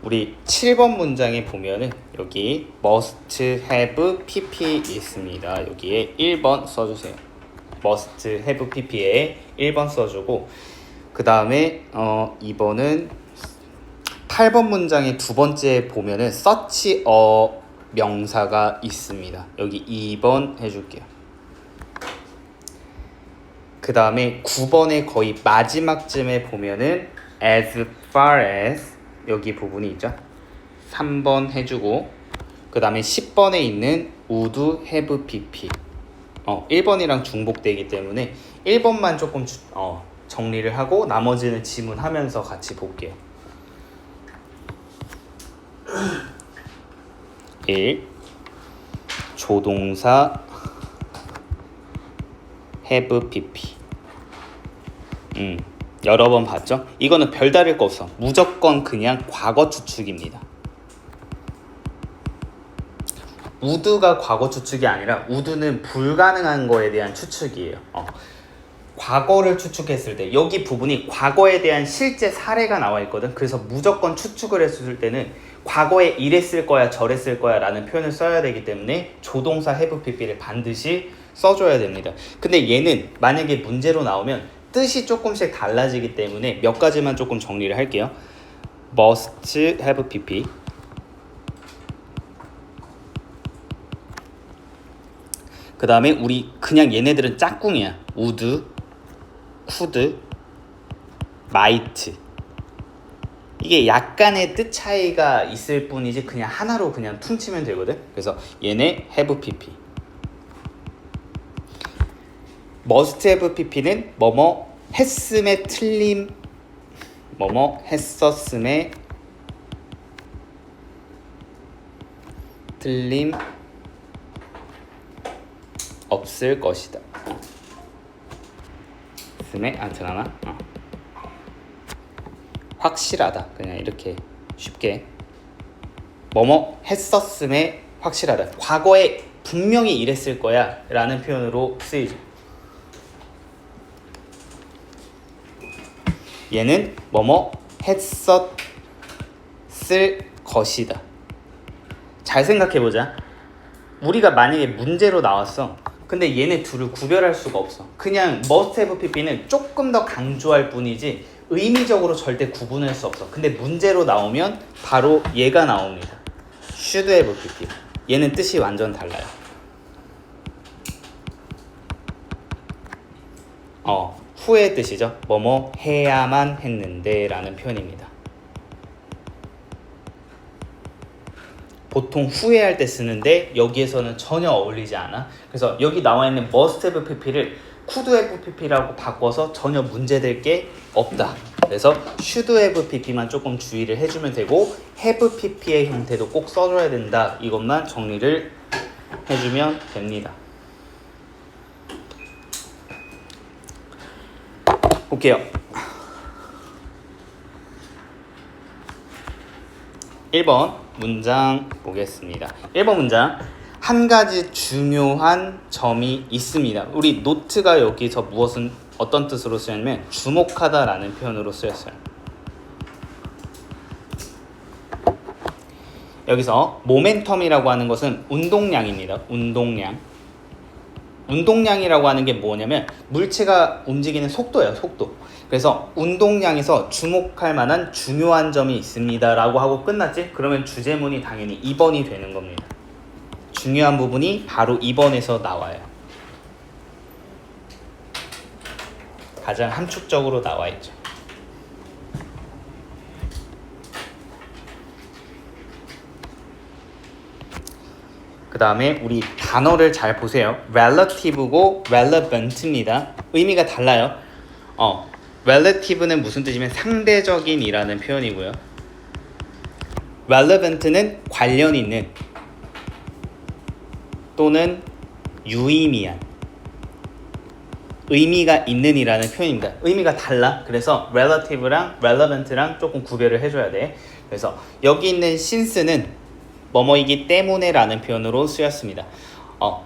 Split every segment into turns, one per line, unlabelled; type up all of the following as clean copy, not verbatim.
우리 7번 문장에 보면은 여기 must have pp 있습니다. 여기에 1번 써주세요. must have pp에 1번 써주고, 그 다음에 2번은 8번 문장의 두 번째 보면은 such a 명사가 있습니다. 여기 2번 해줄게요. 그 다음에 9번의 거의 마지막쯤에 보면은 as far as 여기 부분이 있죠. 3번 해주고, 그 다음에 10번에 있는 would have pp 1번이랑 중복되기 때문에 1번만 조금 정리를 하고 나머지는 지문하면서 같이 볼게요. 1. 조동사 have pp. 여러 번 봤죠? 이거는 별다를 거 없어. 무조건 그냥 과거 추측입니다. would가 과거 추측이 아니라 would는 불가능한 거에 대한 추측이에요. 과거를 추측했을 때 여기 부분이 과거에 대한 실제 사례가 나와 있거든. 그래서 무조건 추측을 했을 때는 과거에 이랬을 거야 저랬을 거야 라는 표현을 써야 되기 때문에 조동사 have pp를 반드시 써줘야 됩니다. 근데 얘는 만약에 문제로 나오면 뜻이 조금씩 달라지기 때문에 몇 가지만 조금 정리를 할게요. must have pp, 그 다음에 우리 그냥 얘네들은 짝꿍이야. would, could, might. 이게 약간의 뜻 차이가 있을 뿐이지 그냥 하나로 그냥 퉁치면 되거든. 그래서 얘네 have pp. must have pp는 뭐뭐 했음에 틀림, 뭐뭐 했었음에 틀림 없을 것이다. 했음에 안 들어가나? 확실하다. 그냥 이렇게 쉽게 뭐뭐 했었음에 확실하다. 과거에 분명히 이랬을 거야 라는 표현으로 쓰이죠. 얘는 뭐뭐 했었을 것이다. 잘 생각해보자. 우리가 만약에 문제로 나왔어. 근데 얘네 둘을 구별할 수가 없어. 그냥 must have pp는 조금 더 강조할 뿐이지 의미적으로 절대 구분할 수 없어. 근데 문제로 나오면 바로 얘가 나옵니다. should have pp. 얘는 뜻이 완전 달라요. 후의 뜻이죠. 뭐뭐 해야만 했는데 라는 표현입니다. 보통 후회할 때 쓰는데 여기에서는 전혀 어울리지 않아. 그래서 여기 나와 있는 must have pp를 could have pp라고 바꿔서 전혀 문제될 게 없다. 그래서 should have pp만 조금 주의를 해주면 되고 have pp의 형태도 꼭 써줘야 된다. 이것만 정리를 해주면 됩니다. 볼게요. 1번 문장 보겠습니다. 1번 문장, 한 가지 중요한 점이 있습니다. 우리 노트가 여기서 어떤 뜻으로 쓰였냐면 주목하다 라는 표현으로 쓰였어요. 여기서 모멘텀이라고 하는 것은 운동량입니다. 운동량이라고 하는 게 뭐냐면 물체가 움직이는 속도예요. 속도. 그래서 운동량에서 주목할 만한 중요한 점이 있습니다 라고 하고 끝났지? 그러면 주제문이 당연히 2번이 되는 겁니다. 중요한 부분이 바로 2번에서 나와요. 가장 함축적으로 나와 있죠. 그 다음에 우리 단어를 잘 보세요. relative고 relevant입니다. 의미가 달라요. relative는 무슨 뜻이면 상대적인 이라는 표현이고요. relevant는 관련 있는 또는 유의미한, 의미가 있는 이라는 표현입니다. 의미가 달라. 그래서 relative랑 relevant랑 조금 구별을 해줘야 돼. 그래서 여기 있는 since는 뭐뭐이기 때문에 라는 표현으로 쓰였습니다.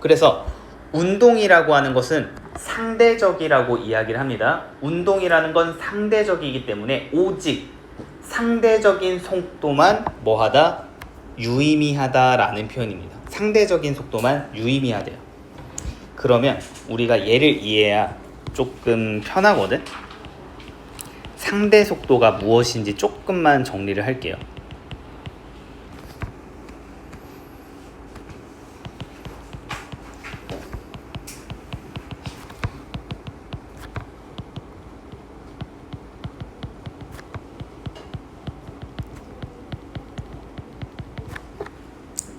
그래서 운동이라고 하는 것은 상대적이라고 이야기를 합니다. 운동이라는 건 상대적이기 때문에 오직 상대적인 속도만 뭐하다? 유의미하다라는 표현입니다. 상대적인 속도만 유의미하대요. 그러면 우리가 얘를 이해해야 조금 편하거든? 상대 속도가 무엇인지 조금만 정리를 할게요.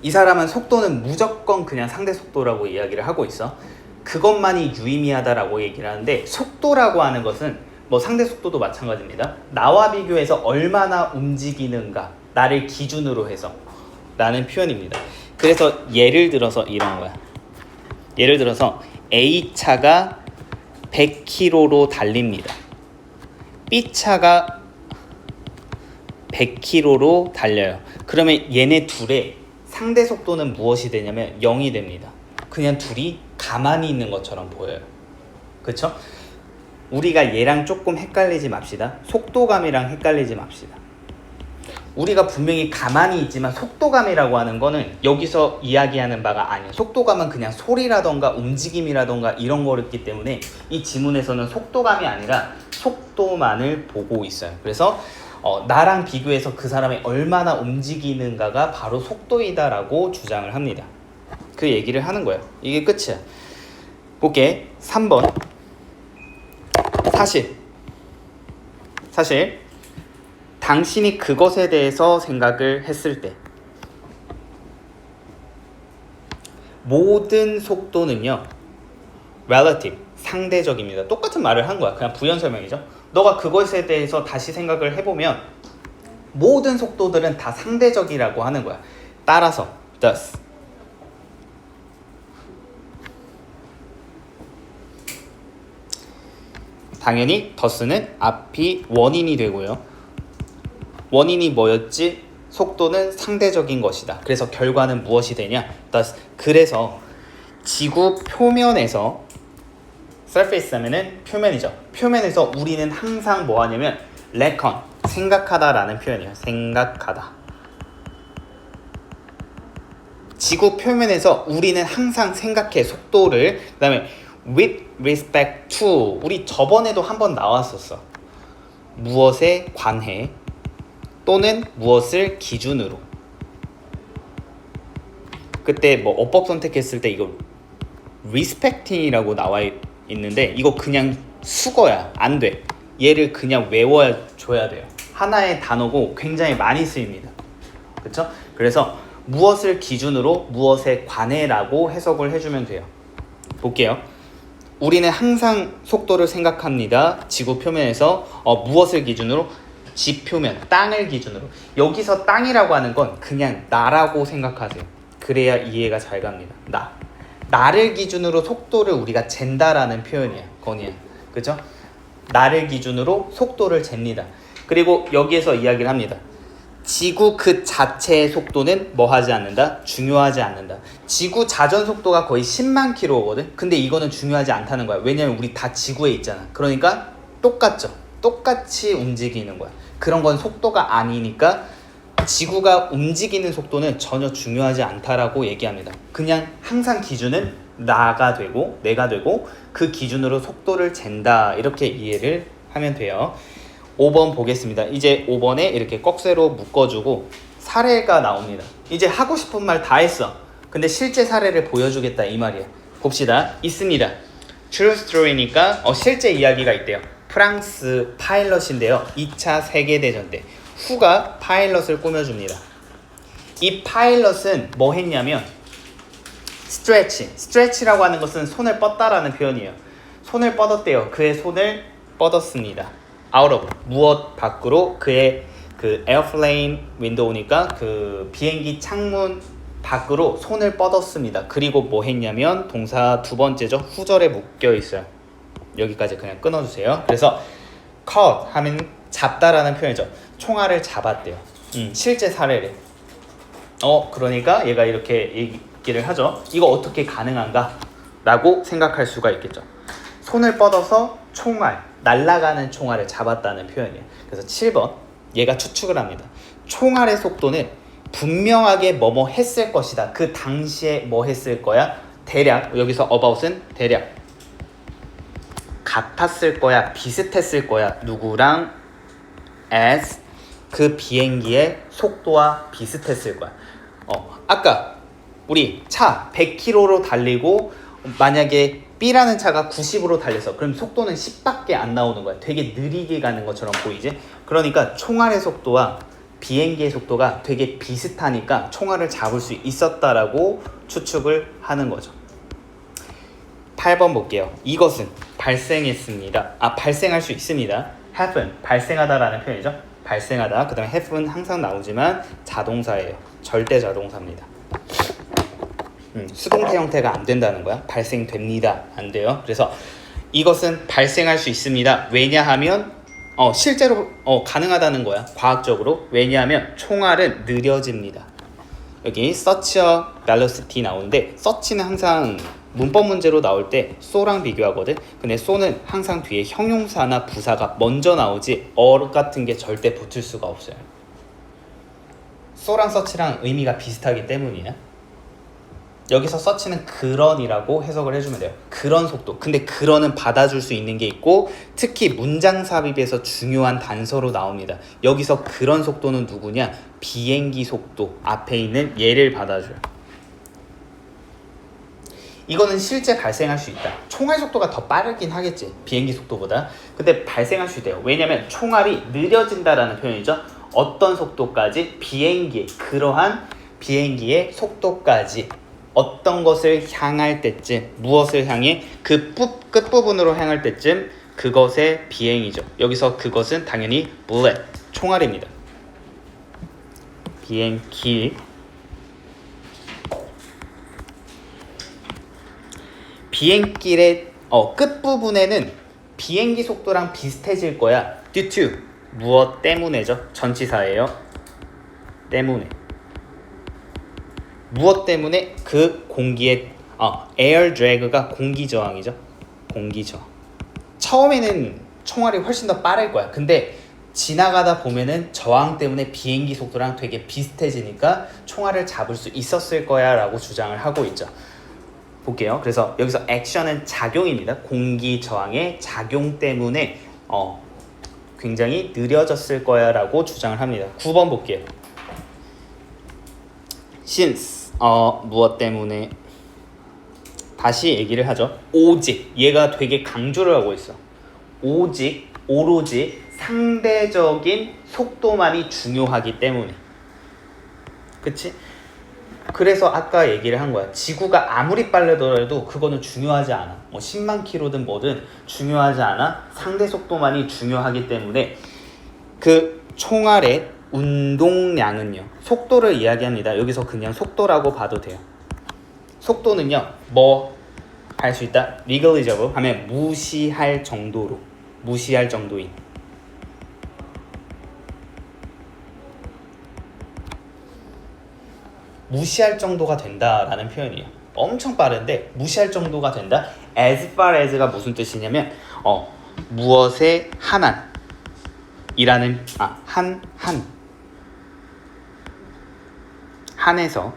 이 사람은 속도는 무조건 그냥 상대 속도라고 이야기를 하고 있어. 그것만이 유의미하다라고 얘기를 하는데, 속도라고 하는 것은 뭐 상대 속도도 마찬가지입니다. 나와 비교해서 얼마나 움직이는가, 나를 기준으로 해서 라는 표현입니다. 그래서 예를 들어서 이런 거야. 예를 들어서 A차가 100km로 달립니다. B차가 100km로 달려요. 그러면 얘네 둘의 상대 속도는 무엇이 되냐면 0이 됩니다. 그냥 둘이 가만히 있는 것처럼 보여요. 그쵸? 우리가 얘랑 조금 헷갈리지 맙시다. 속도감이랑 헷갈리지 맙시다. 우리가 분명히 가만히 있지만 속도감이라고 하는 거는 여기서 이야기하는 바가 아니에요. 속도감은 그냥 소리라던가 움직임이라던가 이런 거였기 때문에 이 지문에서는 속도감이 아니라 속도만을 보고 있어요. 그래서 나랑 비교해서 그 사람이 얼마나 움직이는가가 바로 속도이다라고 주장을 합니다. 그 얘기를 하는 거예요. 이게 끝이야. 볼게. 3번. 사실 당신이 그것에 대해서 생각을 했을 때 모든 속도는요 relative, 상대적입니다. 똑같은 말을 한 거야. 그냥 부연 설명이죠. 너가 그것에 대해서 다시 생각을 해보면 모든 속도들은 다 상대적이라고 하는 거야. 따라서 thus 당연히 thus는 앞이 원인이 되고요. 원인이 뭐였지? 속도는 상대적인 것이다. 그래서 결과는 무엇이 되냐? thus 그래서 지구 표면에서 surface 하면은 표면이죠. 표면에서 우리는 항상 뭐 하냐면 reckon, 생각하다라는 표현이에요. 생각하다. 지구 표면에서 우리는 항상 생각해, 속도를. 그 다음에 with respect to, 우리 저번에도 한번 나왔었어. 무엇에 관해 또는 무엇을 기준으로. 그때 뭐 어법 선택했을 때 이거 respecting이라고 나와 있는데 이거 그냥 수거야. 안 돼. 얘를 그냥 외워줘야 돼요. 하나의 단어고 굉장히 많이 쓰입니다. 그렇죠? 그래서 무엇을 기준으로 무엇에 관해라고 해석을 해주면 돼요. 볼게요. 우리는 항상 속도를 생각합니다. 지구 표면에서 무엇을 기준으로? 지표면, 땅을 기준으로. 여기서 땅이라고 하는 건 그냥 나라고 생각하세요. 그래야 이해가 잘 갑니다. 나를 기준으로 속도를 우리가 잰다라는 표현이야. 건이야. 그죠? 나를 기준으로 속도를 잽니다. 그리고 여기에서 이야기를 합니다. 지구 그 자체의 속도는 뭐 하지 않는다? 중요하지 않는다. 지구 자전 속도가 거의 10만 킬로거든. 근데 이거는 중요하지 않다는 거야. 왜냐면 우리 다 지구에 있잖아. 그러니까 똑같죠. 똑같이 움직이는 거야. 그런 건 속도가 아니니까 지구가 움직이는 속도는 전혀 중요하지 않다라고 얘기합니다. 그냥 항상 기준은 나가 되고 내가 되고 그 기준으로 속도를 잰다. 이렇게 이해를 하면 돼요. 5번 보겠습니다. 이제 5번에 이렇게 꺽쇠로 묶어주고 사례가 나옵니다. 이제 하고 싶은 말 다 했어. 근데 실제 사례를 보여주겠다 이 말이야. 봅시다. 있습니다. True story니까 실제 이야기가 있대요. 프랑스 파일럿인데요. 2차 세계대전 때 후가 파일럿을 꾸며줍니다. 이 파일럿은 뭐 했냐면 스트레치라고 하는 것은 손을 뻗다라는 표현이에요. 손을 뻗었대요. 그의 손을 뻗었습니다. out of, 무엇 밖으로. 그의 그 에어플레인 윈도우니까 그 비행기 창문 밖으로 손을 뻗었습니다. 그리고 뭐 했냐면 동사 두 번째죠. 후절에 묶여 있어요. 여기까지 그냥 끊어주세요. 그래서 caught 하면 잡다라는 표현이죠. 총알을 잡았대요. 실제 사례를. 그러니까 얘가 이렇게 얘기를 하죠. 이거 어떻게 가능한가? 라고 생각할 수가 있겠죠. 손을 뻗어서 총알, 날아가는 총알을 잡았다는 표현이에요. 그래서 7번 얘가 추측을 합니다. 총알의 속도는 분명하게 뭐뭐 했을 것이다. 그 당시에 뭐 했을 거야? 대략 여기서 about은 대략 같았을 거야, 비슷했을 거야. 누구랑? as 그 비행기의 속도와 비슷했을 거야. 아까 우리 차 100km로 달리고 만약에 B라는 차가 90으로 달려서 그럼 속도는 10밖에 안 나오는 거야. 되게 느리게 가는 것처럼 보이지? 그러니까 총알의 속도와 비행기의 속도가 되게 비슷하니까 총알을 잡을 수 있었다라고 추측을 하는 거죠. 8번 볼게요. 이것은 발생했습니다. 발생할 수 있습니다. happen, 발생하다라는 표현이죠. 발생하다. 그 다음에 have는 항상 나오지만 자동사예요. 절대 자동사입니다. 수동태 형태가 안 된다는 거야. 발생됩니다. 안 돼요. 그래서 이것은 발생할 수 있습니다. 왜냐하면 실제로 가능하다는 거야. 과학적으로. 왜냐하면 총알은 느려집니다. 여기 such a velocity 나오는데 such는 항상 문법 문제로 나올 때 so랑 비교하거든. 근데 so는 항상 뒤에 형용사나 부사가 먼저 나오지 같은 게 절대 붙을 수가 없어요. so랑 such랑 의미가 비슷하기 때문이야. 여기서 such는 그런이라고 해석을 해주면 돼요. 그런 속도. 근데 그런은 받아줄 수 있는 게 있고 특히 문장 삽입에서 중요한 단서로 나옵니다. 여기서 그런 속도는 누구냐? 비행기 속도. 앞에 있는 얘를 받아줘요. 이거는 실제 발생할 수 있다. 총알 속도가 더 빠르긴 하겠지. 비행기 속도보다. 근데 발생할 수 있대요. 왜냐면 총알이 느려진다라는 표현이죠. 어떤 속도까지? 그러한 비행기의 속도까지. 어떤 것을 향할 때쯤, 무엇을 향해? 그 끝부분으로 향할 때쯤 그것의 비행이죠. 여기서 그것은 당연히 bullet, 총알입니다. 비행길. 비행길의 끝부분에는 비행기 속도랑 비슷해질 거야. due to, 무엇 때문에죠? 전치사예요. 때문에. 무엇 때문에? 그 공기의 air drag가 공기 저항이죠. 공기 저항. 처음에는 총알이 훨씬 더 빠를 거야. 근데 지나가다 보면은 저항 때문에 비행기 속도랑 되게 비슷해지니까 총알을 잡을 수 있었을 거야 라고 주장을 하고 있죠. 볼게요. 그래서 여기서 액션은 작용입니다. 공기 저항의 작용 때문에 굉장히 느려졌을 거야 라고 주장을 합니다. 9번 볼게요. since 무엇 때문에? 다시 얘기를 하죠. 오직, 얘가 되게 강조를 하고 있어. 오직, 오로지 상대적인 속도만이 중요하기 때문에. 그치? 그래서 아까 얘기를 한 거야. 지구가 아무리 빠르더라도 그거는 중요하지 않아. 10만 킬로든 뭐든 중요하지 않아. 상대 속도만이 중요하기 때문에 그 총알의 운동량은요. 속도를 이야기합니다. 여기서 그냥 속도라고 봐도 돼요. 속도는요. 뭐 할 수 있다? negligible 하면 무시할 정도로. 무시할 정도인. 무시할 정도가 된다라는 표현이에요. 엄청 빠른데 무시할 정도가 된다. as far as가 무슨 뜻이냐면 무엇에 한한 이라는 한에서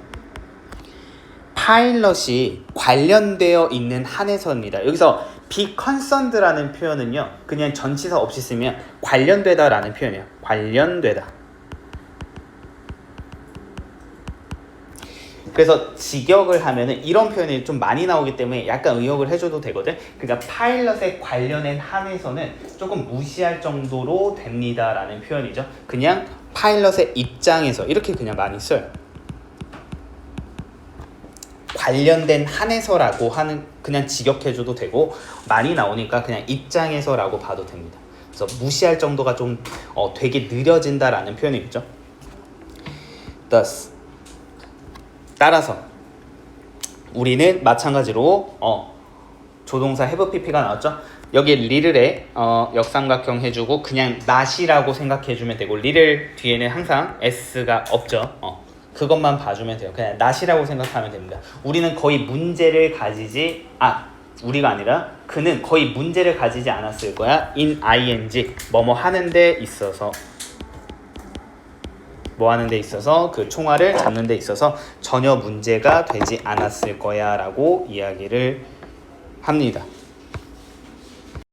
파일럿이 관련되어 있는 한에서입니다. 여기서 be concerned라는 표현은요. 그냥 전치사 없이 쓰면 관련되다라는 표현이에요. 관련되다. 그래서 직역을 하면은 이런 표현이 좀 많이 나오기 때문에 약간 의역을 해줘도 되거든. 그러니까 파일럿에 관련된 한에서는 조금 무시할 정도로 됩니다라는 표현이죠. 그냥 파일럿의 입장에서 이렇게 그냥 많이 써요. 관련된 한에서라고 하는 그냥 직역해줘도 되고 많이 나오니까 그냥 입장에서라고 봐도 됩니다. 그래서 무시할 정도가 좀 되게 느려진다라는 표현이겠죠. Thus 따라서 우리는 마찬가지로 조동사 have pp가 나왔죠. 여기 리를에 역삼각형 해주고 그냥 not이라고 생각해주면 되고 리를 뒤에는 항상 s가 없죠. 그것만 봐주면 돼요. 그냥 not이라고 생각하면 됩니다. 우리는 거의 문제를 가지지 우리가 아니라 그는 거의 문제를 가지지 않았을 거야. in ing 뭐뭐 하는 데 있어서 뭐 하는 데 있어서 그 총알을 잡는 데 있어서 전혀 문제가 되지 않았을 거야 라고 이야기를 합니다.